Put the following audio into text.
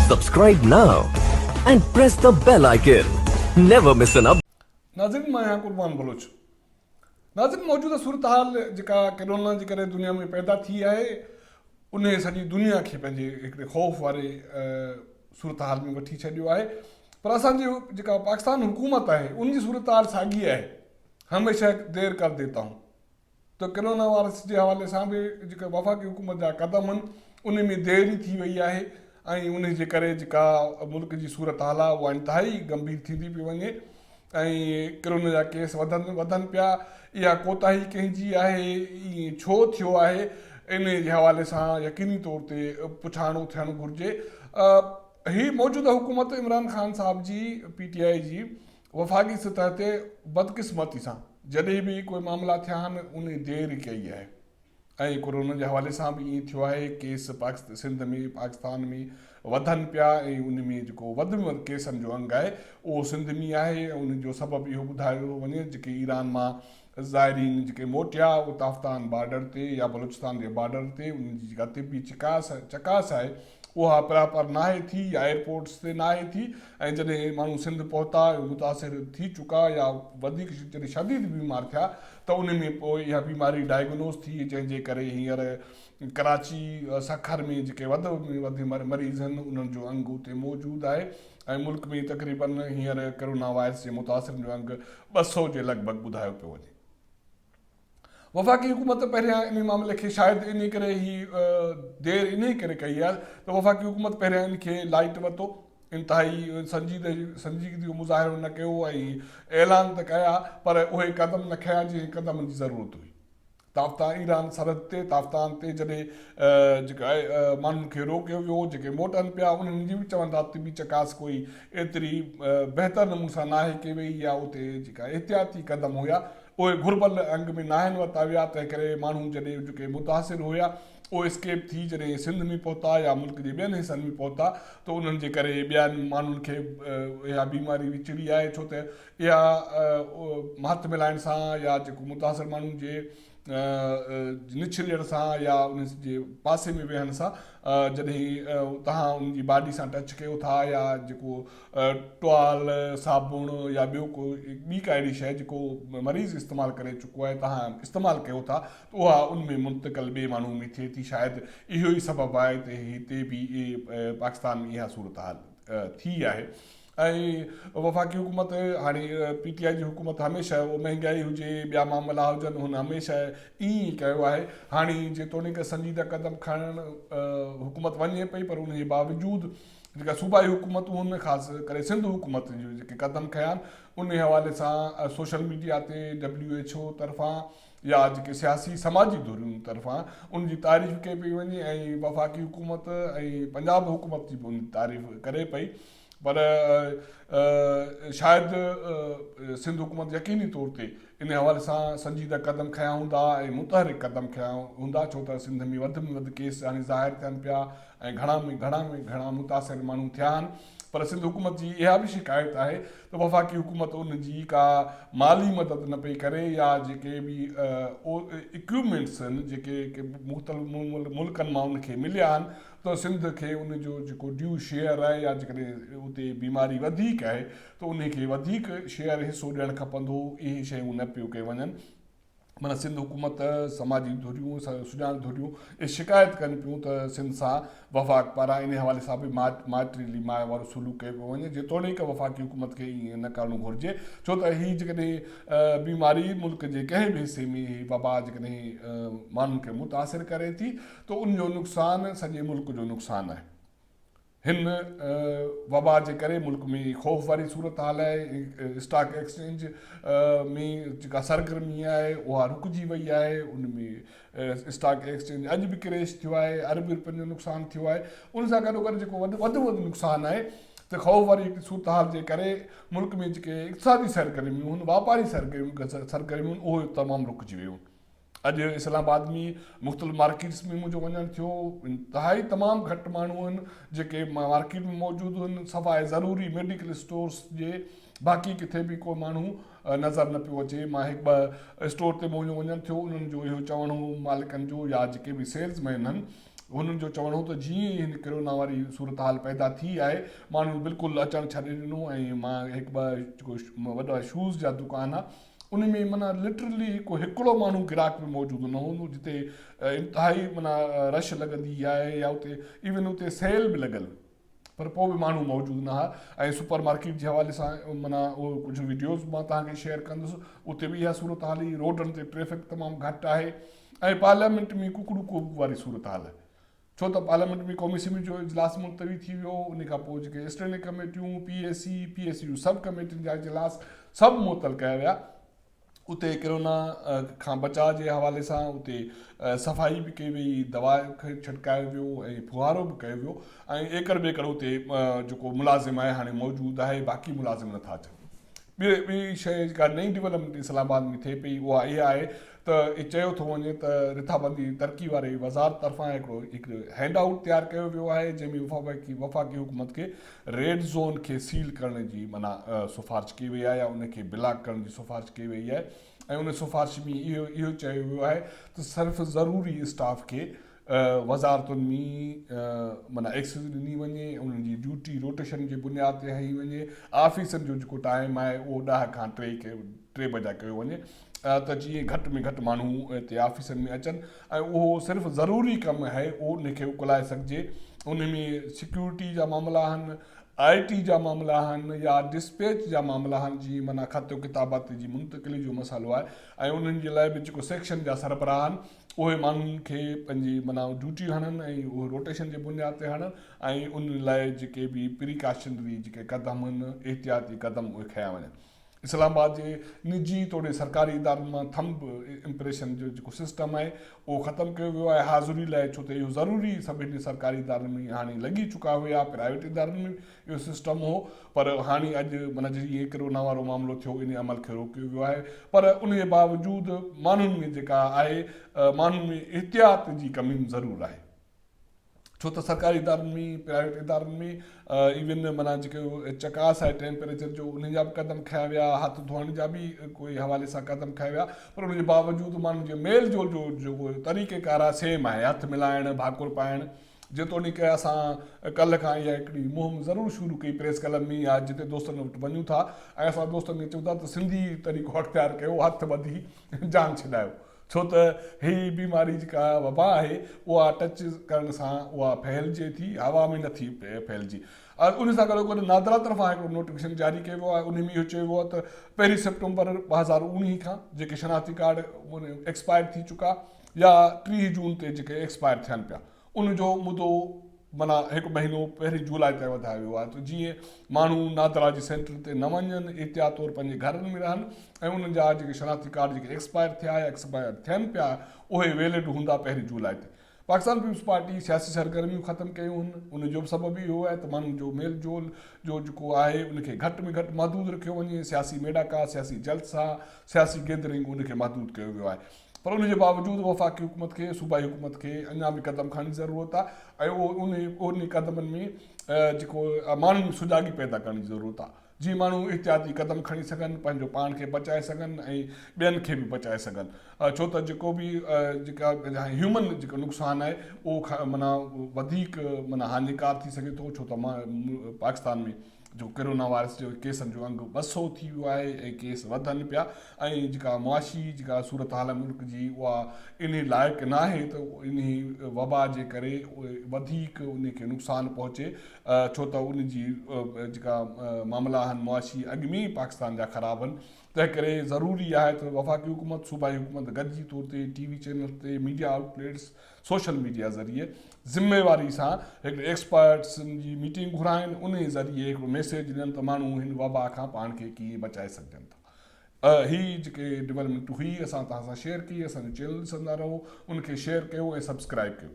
Subscribe now and press the bell icon. Never miss an update. नाज़रीन, मां आहियां कुर्बान बलोच। नाज़रीन, मौजूदा सूरत हाल जेका कोरोना जे करे दुनिया में पैदा थी आहे, उन सॼी दुनिया खे पंहिंजे हिकिड़े ख़ौफ़ वारे सूरत हाल में वठी छॾियो आहे। पर असांजी जेका पाकिस्तान हुकूमत आहे, उनजी सूरत हाल साॻी आहे। हमेशह देर कर देता हूं। त कोरोना वायरस जे हवाले सां बि जेका वफ़ाक़ी हुकूमत जा क़दम आहिनि, उन में देरी थी वई आहे ऐं उन जे करे जेका मुल्क जी सूरत हाल आहे उहा इंतिहाई गंभीर थींदी पई वञे ऐं कोरोना जा केस वधनि पिया। इहा कोताही कंहिंजी आहे, ईअं छो थियो आहे, इन जे हवाले सां यकीनी तौर ते पुछाणो थियणु घुरिजे। ही मौजूदा हुकूमत इमरान ख़ान साहब जी PTI जी वफ़ाक़ी सतह ते बदकिस्मती सां जॾहिं बि कोई मामला थिया आहिनि, उन देरि कई आहे ऐं कोरोना जे हवाले सां बि ईअं थियो आहे। केस सिंध में पाकिस्तान में वधनि पिया ऐं उन में जेको वधि में वधि केसनि जो अंगु आहे उहो सिंध में आहे ऐं उन जो सबबु इहो ॿुधायो वञे जेके ईरान मां ज़ाइरीन जेके मोटिया ताफ़्तान बॉर्डर ते या बलूचिस्तान जे बॉर्डर ते, उनजी जेका तिबी चकास आहे उहा बराबरि नाहे थी या एयरपोर्ट्स ते नाहे थी। ऐं जॾहिं माण्हू सिंध पहुता मुतासिर थी चुका या वधीक जॾहिं शदीद बीमार थिया त उन में पोइ इहा बीमारी डायग्नोस थी, जंहिंजे करे हींअर कराची सखर में जेके वधि में वधि मरीज़ आहिनि उन्हनि जो अंगु उते मौजूदु आहे ऐं मुल्क में तक़रीबन हींअर कोरोना वायरस जे मुतासिरनि जो अंगु 200 जे लॻभॻि ॿुधायो पियो वञे। वफ़ाक़ी हुकूमत पहिरियां इन मामले खे शायदि इन करे ही देरि इन करे कई आहे त वफ़ाक़ी हुकूमत पहिरियां इन खे लाइट वरितो, इंतिहाई संजीदगी मुज़ाहिरो न कयो ऐं ऐलान त कया, पर उहे क़दम न खयां जंहिं क़दमनि जी ज़रूरत हुई। ताफ़्तान ईरान सरहद ते ताफ़्तान ते जॾहिं जेका माण्हुनि खे रोकियो वियो, जेके मोटनि पिया उन्हनि जी बि चवंदा तिबी चकास कोई एतिरी बहितर नमूने सां नाहे कई वई या उते जेका एहतियाती क़दम हुया उहे घुर्बल अंग में नाहिनि वरिता विया। तंहिं करे माण्हू जॾहिं जेके मुतासिर हुया उहे स्केप थी जॾहिं सिंध में पहुता या मुल्क जे ॿियनि हिसनि में पहुता त उन्हनि जे करे ॿियनि माण्हुनि खे इहा बीमारी विचड़ी आहे, छो त इहा हथ मिलाइण सां या जेको मुतासिर माण्हुनि जे निछड़ण सां या उन जे पासे में वेहण सां जॾहिं तव्हां उनजी बॉडी सां टच कयो था या जेको टुआल साबुण या ॿियो ॿी का अहिड़ी शइ जेको मरीज़ इस्तेमालु करे चुको आहे तव्हां इस्तेमालु कयो था त उहा उनमें मुंतक़िल ॿिए माण्हू में थिए थी। शायदि इहो ई सबबु आहे त हिते बि पाकिस्तान में इहा सूरत हाल थी आहे। ऐं वफ़ाक़ी हुकूमत हाणे PTI जी हुकूमत हमेशह महांगाई हुजे ॿिया मामला हुजनि, हुन हमेशह ईअं कयो आहे। हाणे जेतोणीकि संजीदा क़दम खणणु हुकूमत वञे पई, पर उन जे बावजूदु जेका सूबाई हुकूमतूं आहिनि, ख़ासि करे सिंध हुकूमत जो जेके क़दम खया आहिनि उन हवाले सां सोशल मीडिया ते WHO तरफ़ां या जेके सियासी समाजी धुरियुनि तरफ़ां उनजी तारीफ़ कई पई वञे ऐं वफ़ाक़ी हुकूमत ऐं पंजाब हुकूमत जी बि उन तारीफ़ करे पई। पर शायदि सिंध हुकूमत यकीनी तौर ते इन हवाले सां संजीदा क़दम खया हूंदा ऐं मुतहरिक क़दम खया हूंदा, छो त सिंध में वधि केस हाणे ज़ाहिर थियनि पिया ऐं घणा मुतासिर माण्हू थिया आहिनि। पर सिंध हुकूमत जी इहा बि शिकायत आहे त वफ़ाक़ी हुकूमत उन जी का माली मदद न पई करे या जेके बि इक्विपमेंट्स आहिनि जेके मुख़्तलिफ़ मुल्कनि मां उनखे मिलिया आहिनि त सिंध खे उनजो जेको ड्यू शेयर आहे या जेकॾहिं उते बीमारी वधीक आहे त उनखे वधीक शेयर हिसो ॾियणु खपंदो, इहे शयूं न पियूं कयूं वञनि। माना सिंध हुकूमत समाजी धुरियूं सुञाण धुरियूं इहे शिकायत कनि पियूं त सिंध सां वफ़ाक़ पारां इन हवाले सां बि माइटरीली माए वारो सुलूक कयो पियो वञे, जेतोणीकि वफ़ाक़ी हुकूमत खे ईअं न करणु घुरिजे, छो त हीअ जेकॾहिं बीमारी मुल्क जे कंहिं बि हिसे में वबा जेकॾहिं माण्हुनि खे मुतासिर करे थी त उनजो नुक़सानु सॼे मुल्क जो नुक़सानु आहे। हिन वबा जे करे मुल्क में ख़ौफ़ वारी सूरत हाल आहे। स्टॉक एक्सचेंज में जेका सरगर्मी आहे उहा रुकिजी वई आहे, उन में स्टॉक एक्सचेंज अॼु बि क्रैश थियो आहे, अरब रुपयनि जो नुक़सानु थियो आहे। उन सां गॾोगॾु जेको वधि नुक़सानु आहे त ख़ौफ़ वारी हिकु सूरत हाल जे करे मुल्क में जेके इक़्तिसादी सरगर्मियूं आहिनि, वापारी सरगर्मियूं आहिनि, उहे तमामु रुकिजी वियूं। अॼु इस्लामाबाद में मुख़्तलिफ़ मार्केट्स में मुंहिंजो वञणु थियो, इंतिहाई तमामु घटि माण्हू आहिनि जेके मार्केट में मौजूदु आहिनि, सफ़ाए ज़रूरी मेडिकल स्टोर्स जे बाक़ी किथे बि को माण्हू नज़र न पियो अचे। मां हिकु ॿ स्टोर ते मुंहिंजो वञणु थियो, उन्हनि जो इहो चवणु हो मालिकनि जो या जेके बि सेल्समैन आहिनि हुननि जो चवणु हो त जीअं ई हिन कोरोना वारी सूरत हाल पैदा थी आहे माण्हू बिल्कुलु अचणु छॾे ॾिनो। ऐं मां हिकु ॿ जेको वॾा शूज़ जा दुकान आहे उन में माना लिटरली हिकिड़ो माण्हू ग्राहक बि मौजूदु न हूंदो जिते इंतिहाई माना रश लॻंदी आहे या उते इवन उते सेल बि लॻल, पर पोइ बि माण्हू मौजूदु न हुआ। ऐं सुपर मार्केट जे हवाले सां माना उहो कुझु वीडियोज़ मां तव्हांखे शेयर कंदुसि, उते बि इहा सूरत हाल ई रोडनि ते ट्रैफ़िक तमामु घटि आहे। ऐं पार्लियामेंट में कुकड़ू कोप वारी सूरत हाल आहे, छो त पार्लियामेंट में क़ौमी असेंबली जो इजलास मुलतवी थी वियो, उन खां पोइ जेके स्टैंडिंग कमेटियूं PSU सब कमेटियुनि जा इजलास सभु मुअतल कया विया। उते कोरोना खां बचाव जे हवाले सां उते सफ़ाई बि कई वई, दवा खे छिड़कायो वियो ऐं फुहारो बि कयो वियो। ऐं एकड़ ॿेकड़ उते जेको मुलाज़िम आहे हाणे मौजूदु आहे, बाक़ी मुलाज़िम नथा अचनि। ॿी शइ जेका नई डेवलपमेंट इस्लामाबाद में थिए पई उहा इहा आहे त चयो थो वञे त रिथाबंदी तरक़ी वारे वज़ारत तरफ़ां हिकिड़ो हैंड आउट तयारु कयो वियो आहे जंहिंमें वफ़ाक़ी हुकूमत खे रेड ज़ोन खे सील करण जी माना सिफ़ारिश कई वई आहे या उनखे ब्लॉक करण जी सिफ़ारिश कई वई आहे। ऐं उन सिफ़ारिश में इहो चयो वियो आहे त सिर्फ़ु ज़रूरी स्टाफ खे वज़ारतुनि में माना एक्सेस ॾिनी वञे, उन्हनि जी ड्यूटी रोटेशन जे बुनियाद ते हई वञे। ऑफिसनि जो जेको टाइम आहे उहो 10 खां 3 बजे कयो वञे त जीअं घटि में घटि माण्हू हिते ऑफिसनि में अचनि ऐं उहो सिर्फ़ु ज़रूरी कमु आहे उहो उनखे उकलाए सघिजे। उन में सिक्योरिटी जा मामला आहिनि, IT जा मामला आहिनि या डिस्पैच जा मामला आहिनि, जीअं माना ख़त किताबात जी मुंतक़िली जो मसालो आहे। ऐं उन्हनि जे लाइ बि जेको सेक्शन जा सरबराह आहिनि उहे माण्हुनि खे पंहिंजी माना ड्यूटियूं हणनि ऐं उहे रोटेशन जे बुनियाद ते हणनि ऐं उन लाइ जेके बि प्रिकॉशनरी जेके क़दम आहिनि एहतियाती क़दम उहे खया वञनि। इस्लामाबाद जे निजी तोड़े सरकारी इदारनि मां थंब इम्प्रेशन जो जेको सिस्टम आहे उहो ख़तमु कयो वियो आहे हाज़ुरी लाइ, छो त इहो ज़रूरी सभिनी सरकारी इदारनि में हाणे लॻी चुका हुया, प्राइवेट इदारनि में इहो सिस्टम हो, पर हाणे अॼु माना जीअं कोरोना वारो मामिलो थियो इन अमल खे रोकियो वियो आहे। पर उन जे बावजूदि माण्हुनि में जेका आहे माण्हुनि में एहतियात जी कमी ज़रूरु आहे, छो त सरकारी इदारनि में प्राइवेट इदारनि में इवन माना जेको चकास आहे टेम्परेचर जो उन जा बि क़दम खया विया, हथ धोइण जा बि कोई हवाले सां क़दम खया विया, पर उन जे बावजूदि माण्हुनि जे मेल जोल जो जेको तरीक़ेकार आहे सेम आहे, हथ मिलाइणु, भाकुर पाइणु। जेतोणीकि असां कल्ह खां इहा हिकिड़ी मुहिम ज़रूरु शुरू कई प्रेस क्लब में या जिते दोस्तनि वटि वञूं था ऐं असां दोस्तनि खे चऊं था त सिंधी तरीक़ो अख़्तियार कयो, हथ ॿधी जान छॾायो, छो त हीअ बीमारी जेका वबा आहे उहा टच करण सां उहा फैलिजे थी, हवा में नथी फैलिजी। उन सां गॾोगॾु नादरा तरफ़ां हिकिड़ो नोटिफिकेशन जारी कयो वियो आहे, उन में इहो चयो वियो आहे त 1 सेप्टेम्बर 2019 खां जेके शनाख़ती कार्ड एक्सपायर थी चुका या 3 जून ते जेके एक्सपायर थियनि पिया उनजो मुदो माना 1 महीनो 1 जुलाई ते वधायो वियो आहे, त जीअं माण्हू नादरा जे सेंटर ते न वञनि, एहतियात तौरु पंहिंजे घरनि में रहनि ऐं उन्हनि जा जेके शनाख़ती कार्ड जेके एक्सपायर थिया या एक्सपायर थियनि पिया उहे वैलिड हूंदा 1 जुलाई ते। पाकिस्तान पीपल्स पार्टी सियासी सरगर्मियूं ख़तमु कयूं आहिनि, उनजो बि सबबु इहो आहे त माण्हुनि जो मेल जोल जो जेको आहे उनखे घटि में घटि महदूद रखियो वञे, सियासी मेड़ाका, सियासी जलसा, सियासी गैदरिंग उनखे महदूद कयो वियो आहे। पर उनजे बावजूदि वफ़ाक़ी हुकूमत खे, सूबाई हुकूमत खे अञा बि क़दम खणण जी ज़रूरत आहे ऐं उन क़दमनि में जेको माण्हुनि में सुजाॻी पैदा करण जी ज़रूरत आहे, जीअं माण्हू एहतियाती क़दम खणी सघनि, पंहिंजो पाण खे बचाए सघनि ऐं ॿियनि खे बि बचाए सघनि, छो त जेको बि जेका ह्यूमन जेको नुक़सानु आहे उहो माना वधीक माना हानिकार थी सघे थो, छो त पाकिस्तान में जो कोरोना वायरस जो केसनि जो अंग 200 थी वियो आहे ऐं केस वधनि पिया ऐं जेका मुआशी जेका सूरत हाल मुल्क जी उहा इन लाइक़ु न आहे त इन वबा जे करे उहे वधीक उनखे नुक़सानु पहुचे, छो त उन जी जेका मामला आहिनि मुआशी अॻु में ई पाकिस्तान जा ख़राबु आहिनि। तंहिं करे ज़रूरी आहे त वफ़ाक़ी हुकूमत, सूबाई हुकूमत गॾिजी तौर ते TV चैनल ते, मीडिया आउटलेट्स, सोशल मीडिया ज़रिए ज़िम्मेवारी सां हिकिड़े एक्सपर्ट्सनि जी मीटिंग घुराइनि, उन ज़रिए हिकिड़ो मैसेज ॾियनि त माण्हू हिन वबा खां पाण खे कीअं बचाए सघजनि था। हीअ जेके डेवलपमेंट हुई असां तव्हां सां शेयर कई, असांजो चैनल ॾिसंदा रहो, उनखे शेयर कयो ऐं सब्सक्राइब कयो।